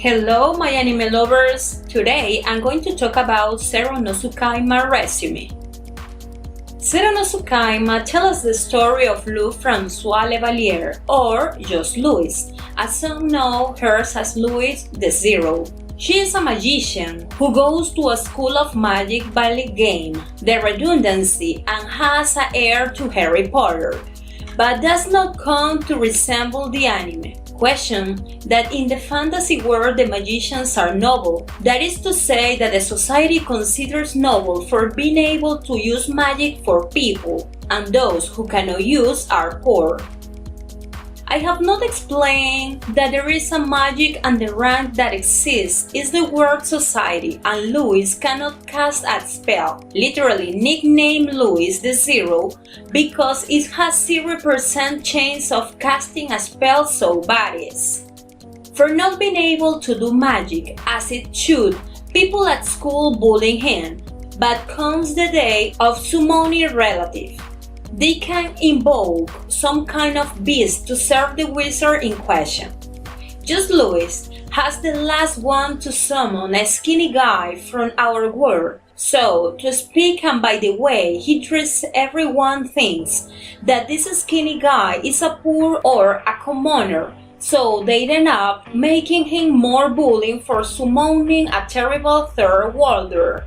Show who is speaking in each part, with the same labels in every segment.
Speaker 1: Hello, my anime lovers! Today I'm going to talk about ZERO no TSUKAIMA resume. ZERO no TSUKAIMA tells us the story of Louis Françoise Le Valiere, or just Louis, as some know her as Louis the Zero. She is a magician who goes to a school of magic validgame, the redundancy, and has an heir to Harry Potter, but does not come to resemble the anime. Question that in the fantasy world the magicians are noble, that is to say that the society considers noble for being able to use magic for people, and those who cannot use are poor. I have not explained that there is a magic and the rank that exists is the world society, and Louis cannot cast a spell, literally nicknamed Louis the Zero, because it has 0% chance of casting a spell, so bad is. For not being able to do magic as it should, people at school bullying him, but comes the day of summoning relative. They can invoke some kind of beast to serve the wizard in question. Just Louis has the last one to summon a skinny guy from our world, so to speak, and by the way he dresses, everyone thinks that this skinny guy is a poor or a commoner, so they end up making him more bullying for summoning a terrible third worlder.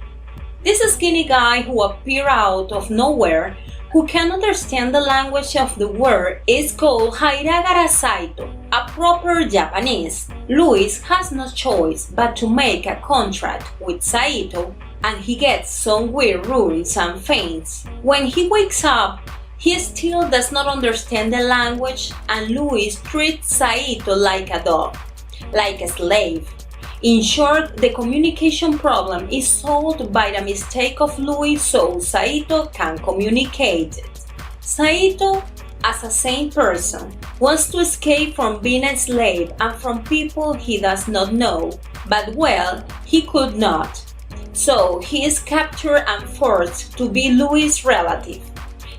Speaker 1: This skinny guy who appeared out of nowhere, who can understand the language of the word, is called Hiragana Saito, a proper Japanese. Louis has no choice but to make a contract with Saito, and he gets some weird rules and feints. When he wakes up, he still does not understand the language, and Louis treats Saito like a dog, like a slave. In short, the communication problem is solved by the mistake of Louis so Saito can communicate it. Saito, as a sane person, wants to escape from being a slave and from people he does not know, but well, he could not. So he is captured and forced to be Louis' relative.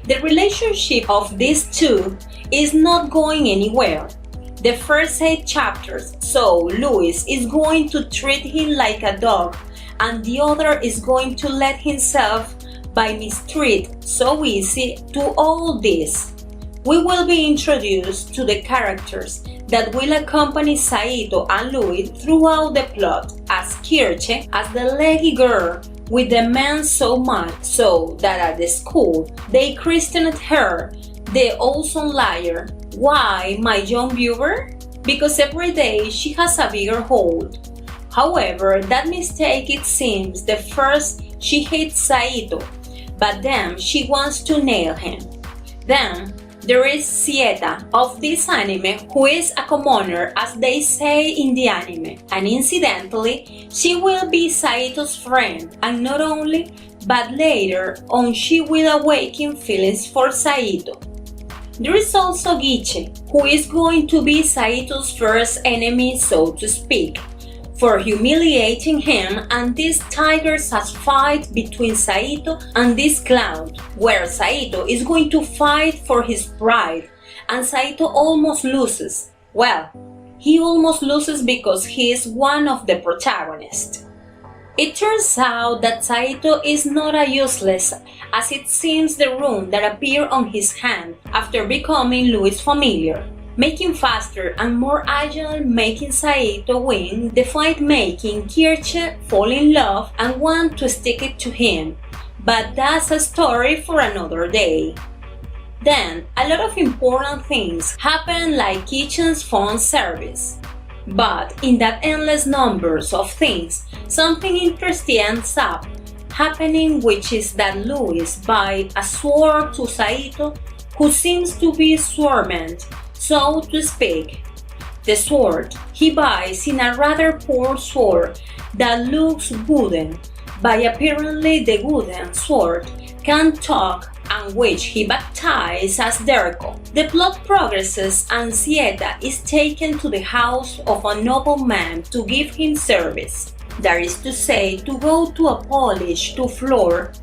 Speaker 1: The relationship of these two is not going anywhere. The first 8 chapters, so Louis is going to treat him like a dog, and the other is going to let himself by mistreat so easy to all this. We will be introduced to the characters that will accompany Saito and Louis throughout the plot, as Kirche, as the leggy girl with the man so much so that at the school they christened her the awesome liar. Why, my young viewer? Because every day she has a bigger hold. However, that mistake, it seems, the first she hates Saito, but then she wants to nail him. Then there is Sieta of this anime, who is a commoner as they say in the anime, and incidentally she will be Saito's friend, and not only, but later on she will awaken feelings for Saito. There is also Giche, who is going to be Saito's first enemy, so to speak, for humiliating him, and this triggers a fight between Saito and this clown, where Saito is going to fight for his pride, and Saito almost loses. Well, he almost loses because he is one of the protagonists. It turns out that Saito is not as useless as it seems the rune that appeared on his hand after becoming Louis' familiar, making faster and more agile, making Saito win the fight, making Kirche fall in love and want to stick it to him, but that's a story for another day. Then, a lot of important things happen, like kitchen's phone service. But in that endless numbers of things, something interesting ends up happening, which is that Louis buys a sword to Saito, who seems to be swordsman, so to speak. The sword he buys in a rather poor sword that looks wooden, but apparently the wooden sword can talk, and which he baptized as Derko. The plot progresses, and Sieta is taken to the house of a nobleman to give him service. That is to say, to go to a polish to floor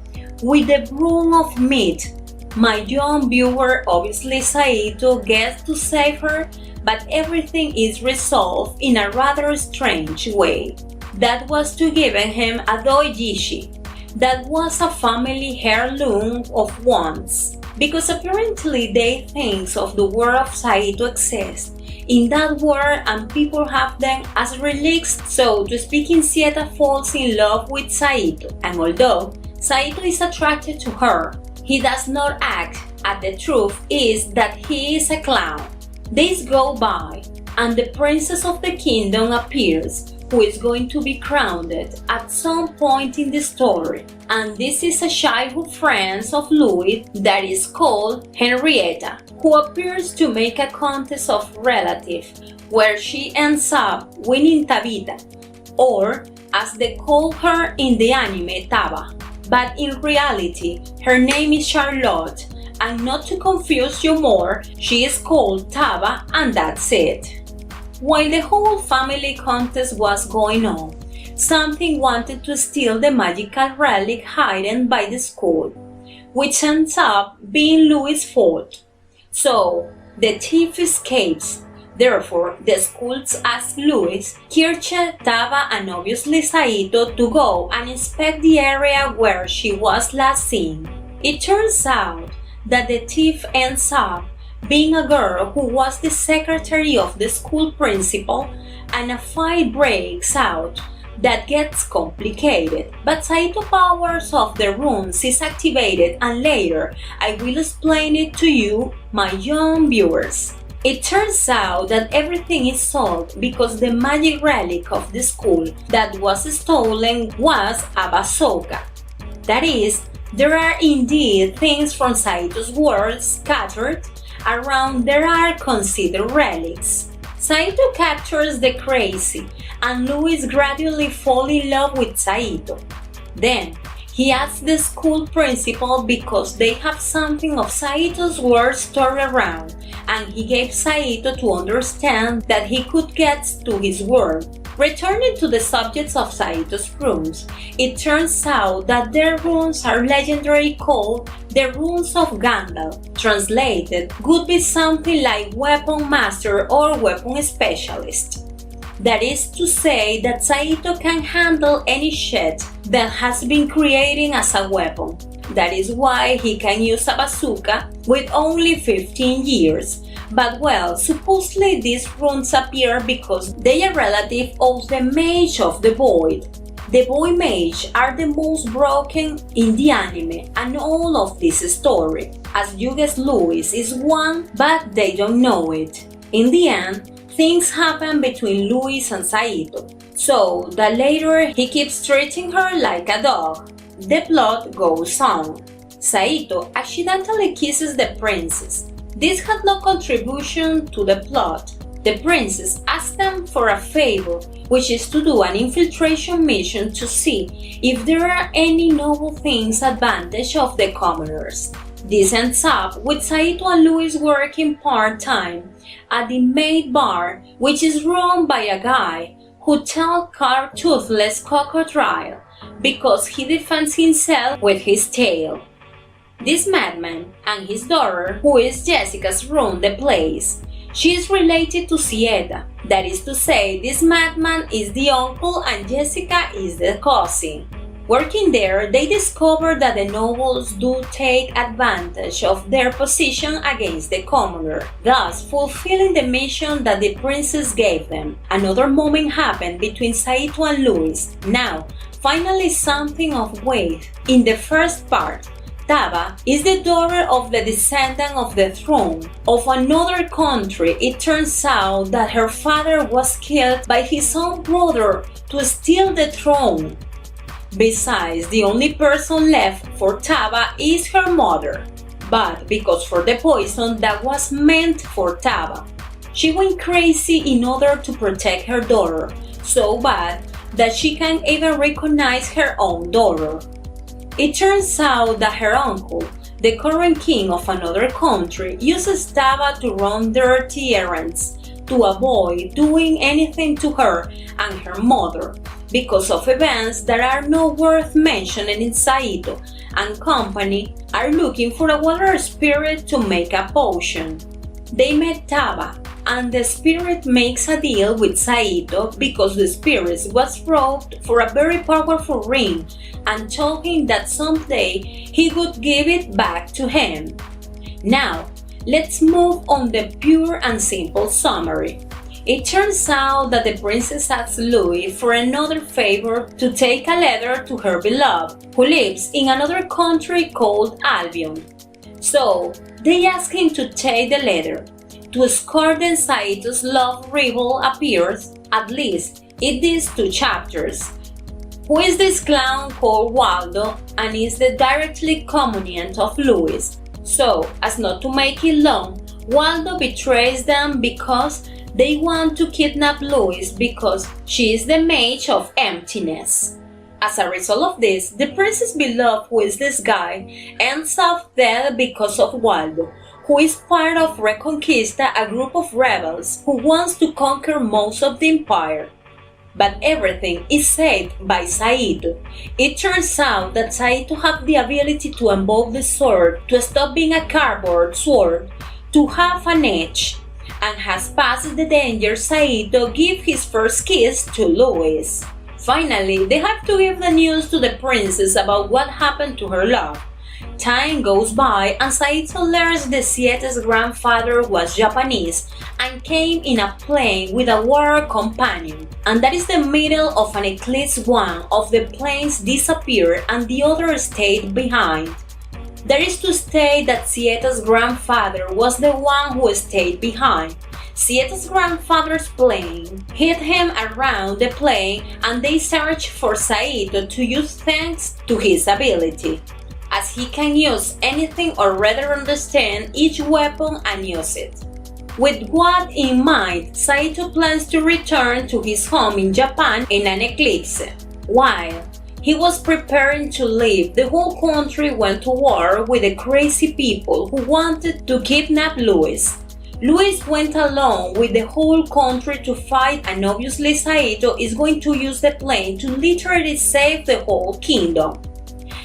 Speaker 1: with the broom of meat. My young viewer, obviously Saito gets to save her, but everything is resolved in a rather strange way. That was to give him a doijishi, that was a family heirloom of once, because apparently they think of the word of Saito exists in that word and people have them as relics. So to speak, Sieta falls in love with Saito, and although Saito is attracted to her, he does not act, and the truth is that he is a clown. Days go by, and the princess of the kingdom appears, who is going to be crowned at some point in the story. And this is a childhood friend of Louis that is called Henrietta, who appears to make a contest of relative, where she ends up winning Tabita, or as they call her in the anime, Taba. But in reality, her name is Charlotte, and not to confuse you more, she is called Taba, and that's it. While the whole family contest was going on, something wanted to steal the magical relic hidden by the school, which ends up being Louis' fault. So, the thief escapes. Therefore, the schools ask Louis, Kirche, Taba, and obviously Saito to go and inspect the area where she was last seen. It turns out that the thief ends up being a girl who was the secretary of the school principal, and a fight breaks out that gets complicated. But Saito powers of the runes is activated, and later I will explain it to you, my young viewers. It turns out that everything is solved because the magic relic of the school that was stolen was a bazooka. That is, there are indeed things from Saito's world scattered around that are considered relics. Saito captures the crazy, and Louis gradually falls in love with Saito. Then, he asks the school principal because they have something of Saito's world stored around, and he gave Saito to understand that he could get to his world. Returning to the subjects of Saito's runes, it turns out that their runes are legendary called the runes of Gandalf. Translated, would be something like weapon master or weapon specialist. That is to say that Saito can handle any shit that has been created as a weapon. That is why he can use a bazooka with only 15 years. But well, supposedly these runes appear because they are relative of the Mage of the Void. The Void Mage are the most broken in the anime and all of this story. As you guess, Louis is one, but they don't know it. In the end, things happen between Louis and Saito, so that later he keeps treating her like a dog. The plot goes on. Saito accidentally kisses the princess. This had no contribution to the plot. The princess asks them for a favor, which is to do an infiltration mission to see if there are any noble things advantage of the commoners. This ends up with Saito and Louis working part-time at the maid bar, which is run by a guy who tells Carl Toothless Crocodile because he defends himself with his tail. This madman and his daughter, who is Jessica's, run the place. She is related to Sieta, that is to say, this madman is the uncle and Jessica is the cousin. Working there, they discover that the nobles do take advantage of their position against the commoner, thus fulfilling the mission that the princess gave them. Another moment happened between Saito and Louis. Now, finally something of weight. In the first part, Taba is the daughter of the descendant of the throne of another country. It turns out that her father was killed by his own brother to steal the throne. Besides, the only person left for Taba is her mother, but because for the poison that was meant for Taba, she went crazy in order to protect her daughter, so bad that she can't even recognize her own daughter. It turns out that her uncle, the current king of another country, uses Taba to run dirty errands to avoid doing anything to her and her mother because of events that are not worth mentioning. In Saito and company are looking for a water spirit to make a potion. They met Taba, and the spirit makes a deal with Saito because the spirit was robbed for a very powerful ring and told him that someday he would give it back to him. Now, let's move on the pure and simple summary. It turns out that the princess asks Louis for another favor to take a letter to her beloved, who lives in another country called Albion. So, they ask him to take the letter. To score then Saito's love rival appears, at least in these 2 chapters. Who is this clown called Waldo and is the directly communiant of Louis. So, as not to make it long, Waldo betrays them because they want to kidnap Louis because she is the mage of emptiness. As a result of this, the princess beloved, who is this guy, ends up dead because of Waldo, who is part of Reconquista, a group of rebels who wants to conquer most of the empire. But everything is saved by Saito. It turns out that Saito has the ability to evolve the sword to stop being a cardboard sword, to have an edge, and has passed the danger Saito gave his first kiss to Louis. Finally, they have to give the news to the princess about what happened to her love. Time goes by and Saito learns that Sieta's grandfather was Japanese and came in a plane with a war companion, and that is the middle of an eclipse. One of the planes disappeared and the other stayed behind. There is to state that Sieta's grandfather was the one who stayed behind. Sieta's grandfather's plane hit him around the plane and they searched for Saito to use thanks to his ability, as he can use anything or rather understand each weapon and use it. With what in mind, Saito plans to return to his home in Japan in an eclipse. While he was preparing to leave, the whole country went to war with the crazy people who wanted to kidnap Louis. Louis went along with the whole country to fight, and obviously Saito is going to use the plane to literally save the whole kingdom.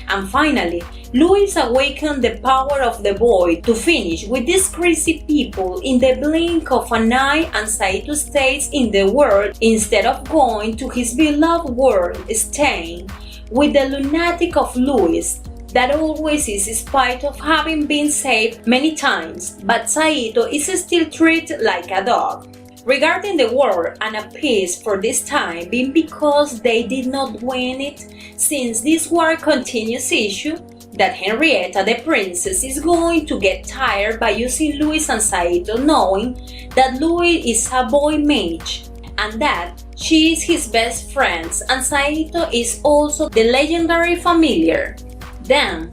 Speaker 1: And finally, Louis awakened the power of the boy to finish with these crazy people in the blink of an eye, and Saito stays in the world instead of going to his beloved world, staying with the lunatic of Louis that always is, in spite of having been saved many times, but Saito is still treated like a dog. Regarding the war and a peace for this time being because they did not win it, since this war continues issue, that Henrietta the princess is going to get tired by using Louis and Saito, knowing that Louis is a boy mage and that she is his best friend and Saito is also the legendary familiar. Then,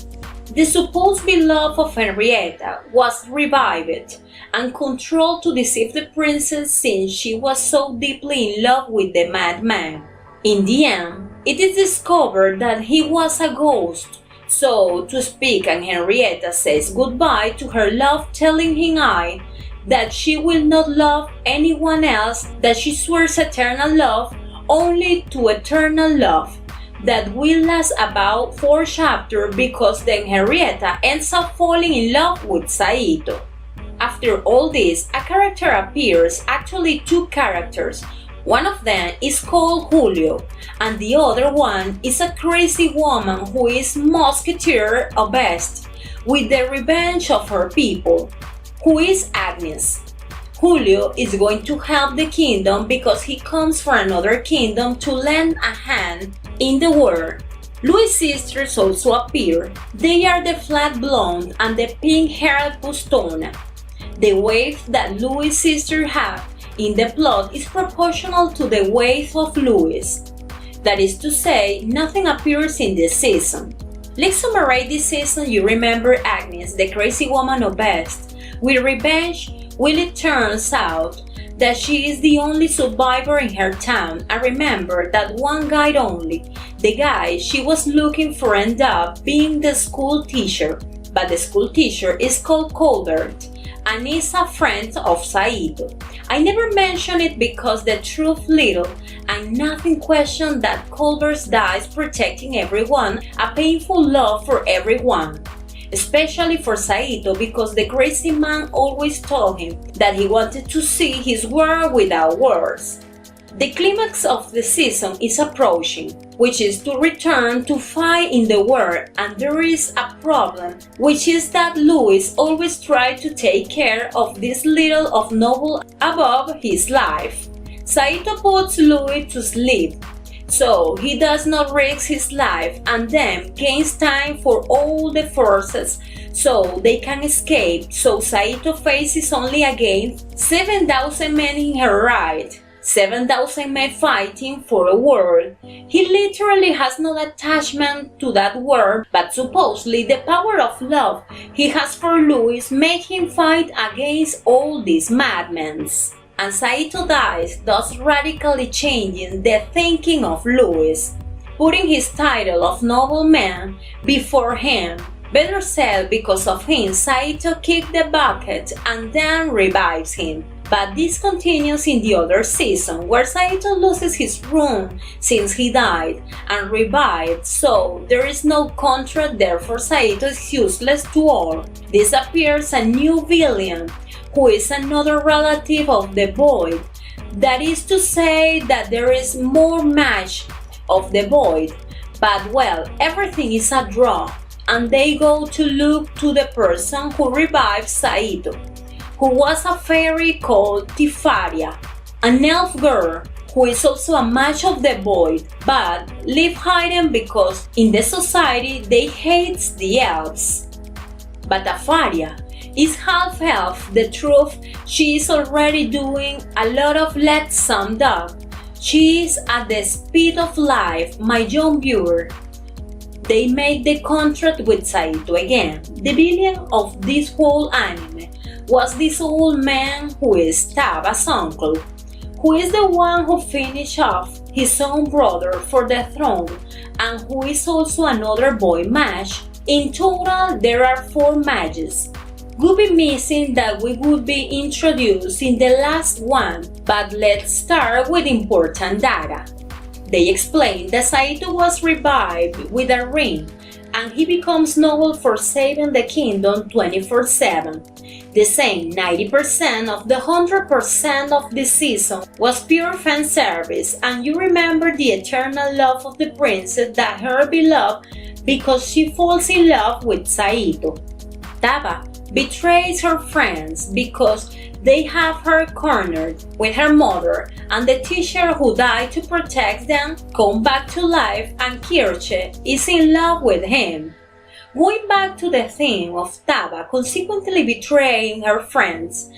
Speaker 1: the supposed beloved of Henrietta was revived and controlled to deceive the princess since she was so deeply in love with the madman. In the end, it is discovered that he was a ghost, so to speak, and Henrietta says goodbye to her love, telling him that she will not love anyone else, that she swears eternal love only to eternal love. That will last about 4 chapters because then Henrietta ends up falling in love with Saito. After all this, a character appears, actually 2 characters. One of them is called Julio, and the other one is a crazy woman who is musketeer obsessed with the revenge of her people, who is Agnes. Julio is going to help the kingdom because he comes from another kingdom to lend a hand in the war. Louis' sisters also appear. They are the flat blonde and the pink-haired Pustona. The weight that Louis' sisters have in the plot is proportional to the weight of Louis. That is to say, nothing appears in this season. Let's summarize this season. You remember Agnes, the crazy woman obsessed with revenge. Well, it turns out that she is the only survivor in her town, and remember that one guy only. The guy she was looking for ended up being the school teacher, but the school teacher is called Colbert and is a friend of Saito. I never mention it because the truth little and nothing question that Colbert dies protecting everyone, a painful love for everyone. especially for Saito because the crazy man always told him that he wanted to see his world without words. The climax of the season is approaching, which is to return to fight in the world, and there is a problem, which is that Louis always tries to take care of this little of noble above his life. Saito puts Louis to sleep, so he does not risk his life and then gains time for all the forces so they can escape, so Saito faces only against 7,000 men in her ride. 7,000 men fighting for a world. He literally has no attachment to that world, but supposedly the power of love he has for Louis makes him fight against all these madmen. And Saito dies, thus radically changing the thinking of Louis, putting his title of nobleman before him. Better said, because of him, Saito kicked the bucket and then revives him. But this continues in the other season, where Saito loses his room since he died and revived, so there is no contract, therefore Saito is useless to all. This appears a new villain, who is another relative of the Void. That is to say that there is more match of the Void, but well, everything is a draw, and they go to look to the person who revived Saito, who was a fairy called Tifaria, an elf girl who is also a match of the Void, but live hidden because in the society they hate the elves. But Tifaria is half elf. The truth, she is already doing a lot of let's sum up. She is at the speed of light, my young viewer. They make the contract with Saito again. The villain of this whole anime was this old man who is Taba's uncle, who is the one who finished off his own brother for the throne and who is also another boy mage. In total, there are 4 mages. Would be missing that we would be introduced in the last one, but let's start with important data. They explain that Saito was revived with a ring and he becomes noble for saving the kingdom 24/7. The same 90% of the 100% of the season was pure fan service, and you remember the eternal love of the princess that her beloved because she falls in love with Saito. Taba betrays her friends because they have her cornered with her mother, and the teacher who died to protect them come back to life, and Kirche is in love with him. Going back to the theme of Taba consequently betraying her friends,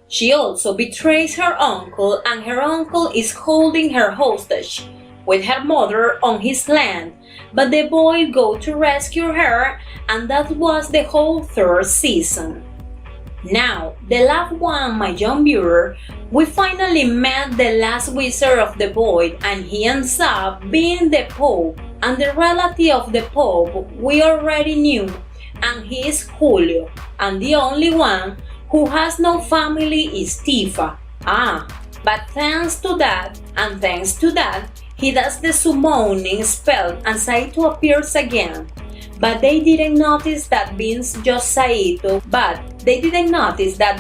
Speaker 1: she also betrays her uncle, and her uncle is holding her hostage with her mother on his land, but the boys go to rescue her, and that was the whole 3rd season. Now, the last one, my young viewer, we finally met the last wizard of the Void, and he ends up being the Pope, and the relative of the Pope we already knew, and he is Julio, and the only one who has no family is Tifa. But thanks to that, and thanks to that, he does the summoning spell and Saito appears again. But they didn't notice that being just Saito,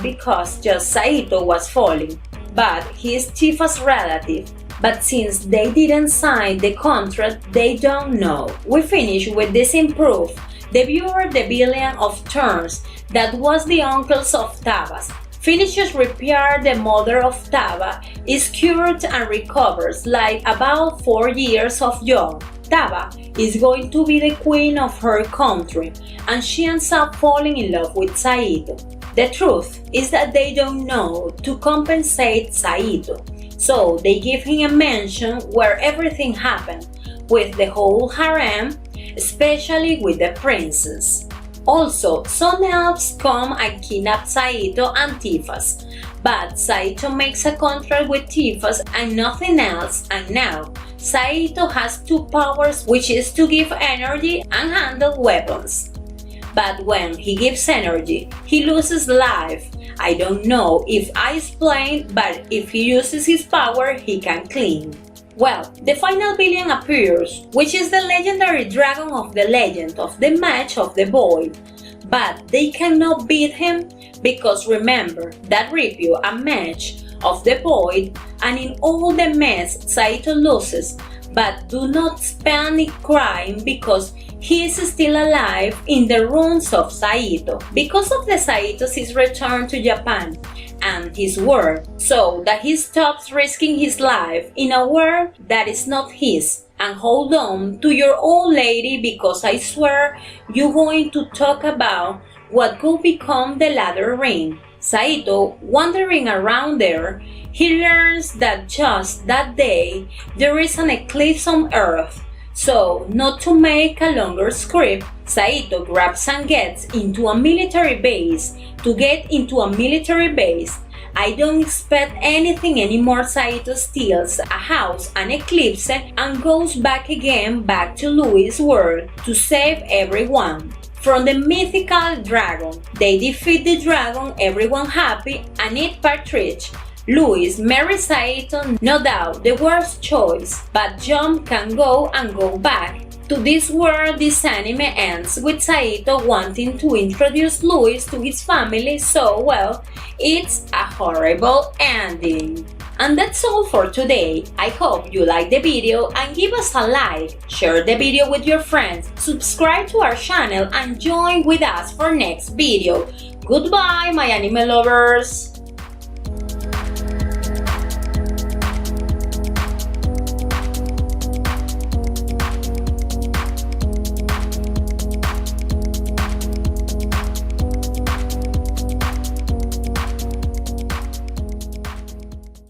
Speaker 1: because just Saito was falling. But he is Tifa's relative. But since they didn't sign the contract, they don't know. We finish with this improved. The viewer, the villain of turns, that was the uncles of Tabas, finishes repair. The mother of Taba is cured and recovers like about 4 years of young. Taba is going to be the queen of her country, and she ends up falling in love with Saito. The truth is that they don't know to compensate Saito, so they give him a mansion where everything happened, with the whole harem, especially with the princess. Also, some elves come and kidnap Saito and Tifa's, but Saito makes a contract with Tifa's and nothing else, and now Saito has 2 powers, which is to give energy and handle weapons. But when he gives energy, he loses life. I don't know if I explained, but if he uses his power, he can clean. Well, the final villain appears, which is the legendary dragon of the legend of the Match of the Void. but they cannot beat him because remember that review a match of the void, and in all the mess Saito loses, but do not panic crying because he is still alive in the ruins of Saito. Because of the Saito's return to Japan and his world, so that he stops risking his life in a world that is not his. And hold on to your old lady because I swear you're going to talk about what could become the ladder ring. Saito, wandering around there, he learns that just that day there is an eclipse on Earth. So, not to make a longer script, Saito grabs and gets into a military base. To get into a military base, I don't expect anything anymore. Saito steals a house, an eclipse, and goes back to Louis' world to save everyone from the mythical dragon. They defeat the dragon, everyone happy, and eat partridge. Louis marries Saito, no doubt the worst choice, but Jump can go and go back to this world. This anime ends with Saito wanting to introduce Louis to his family, so well, it's a horrible ending. And that's all for today. I hope you liked the video and give us a like, share the video with your friends, subscribe to our channel and join with us for next video. Goodbye, my anime lovers!